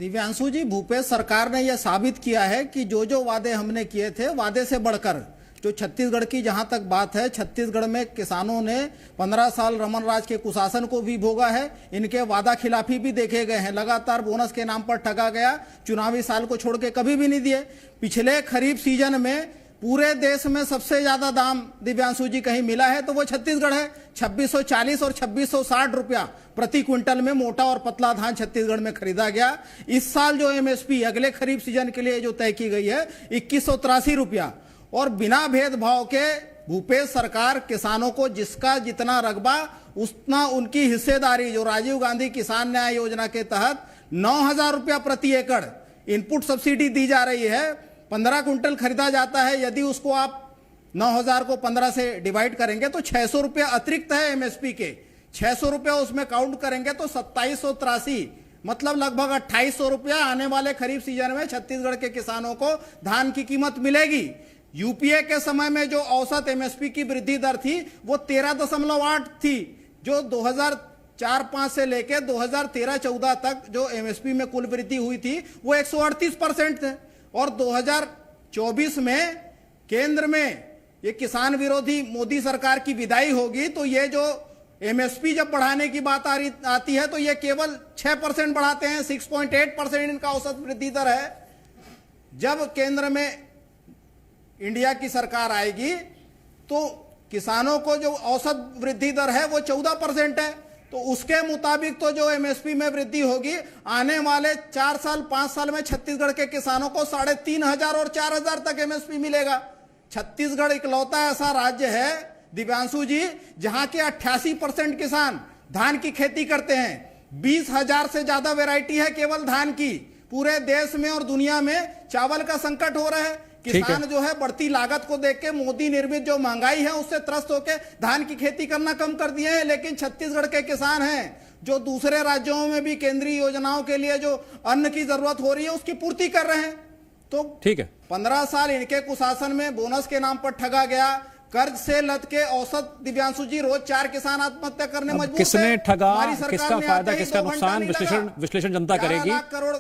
दिव्यांशु जी, भूपेश सरकार ने यह साबित किया है कि जो जो वादे हमने किए थे, वादे से बढ़कर जो छत्तीसगढ़ की जहां तक बात है, छत्तीसगढ़ में किसानों ने 15 साल रमन राज के कुशासन को भी भोगा है। इनके वादा खिलाफी भी देखे गए हैं। लगातार बोनस के नाम पर ठगा गया। चुनावी साल को छोड़ के कभी भी नहीं दिए। पिछले खरीफ सीजन में पूरे देश में सबसे ज्यादा दाम दिव्यांशु जी कहीं मिला है तो वो छत्तीसगढ़ है। 2640 और 2660 रुपया प्रति क्विंटल में मोटा और पतला धान छत्तीसगढ़ में खरीदा गया। इस साल जो एमएसपी अगले खरीफ सीजन के लिए जो तय की गई है 2183 रुपया। और बिना भेदभाव के भूपेश सरकार किसानों को जिसका जितना रकबा उतना उनकी हिस्सेदारी, जो राजीव गांधी किसान न्याय योजना के तहत 9000 रुपया प्रति एकड़ इनपुट सब्सिडी दी जा रही है। 15 कुंटल खरीदा जाता है। यदि उसको आप 9000 को 15 से डिवाइड करेंगे तो 600 रुपया अतिरिक्त है एमएसपी के। 600 रुपया उसमें काउंट करेंगे तो 2783, मतलब लगभग 2800 रुपया आने वाले खरीफ सीजन में छत्तीसगढ़ के किसानों को धान की कीमत मिलेगी। यूपीए के समय में जो औसत एमएसपी की वृद्धि दर थी वो 13.8 थी। जो 2004-5 से लेकर 2013-14 तक जो एमएसपी में कुल वृद्धि हुई थी वो 138% थे। और 2024 में केंद्र में ये किसान विरोधी मोदी सरकार की विदाई होगी तो ये जो एमएसपी जब बढ़ाने की बात आती है तो ये केवल 6% बढ़ाते हैं। 6.8% इनका औसत वृद्धि दर है। जब केंद्र में इंडिया की सरकार आएगी तो किसानों को जो औसत वृद्धि दर है वो 14% है। तो उसके मुताबिक तो जो एमएसपी में वृद्धि होगी आने वाले 4 साल 5 साल में छत्तीसगढ़ के किसानों को 3500 और 4000 तक एमएसपी मिलेगा। छत्तीसगढ़ इकलौता ऐसा राज्य है दिव्यांशु जी जहां के 88% किसान धान की खेती करते हैं। 20,000 से ज्यादा वैरायटी है केवल धान की। पूरे देश में और दुनिया में चावल का संकट हो रहा है। किसान जो है बढ़ती लागत को देख के मोदी निर्मित जो महंगाई है उससे त्रस्त होकर धान की खेती करना कम कर दिए हैं। लेकिन छत्तीसगढ़ के किसान हैं जो दूसरे राज्यों में भी केंद्रीय योजनाओं के लिए जो अन्न की जरूरत हो रही है उसकी पूर्ति कर रहे हैं। तो ठीक है, 15 साल इनके कुशासन में बोनस के नाम पर ठगा गया। कर्ज से लद के औसत दिव्यांशु जी रोज 4 किसान आत्महत्या करने मजबूर। किसने ठगा, किसका फायदा, किसका नुकसान, विश्लेषण जनता करेगी। 11 लाख करोड़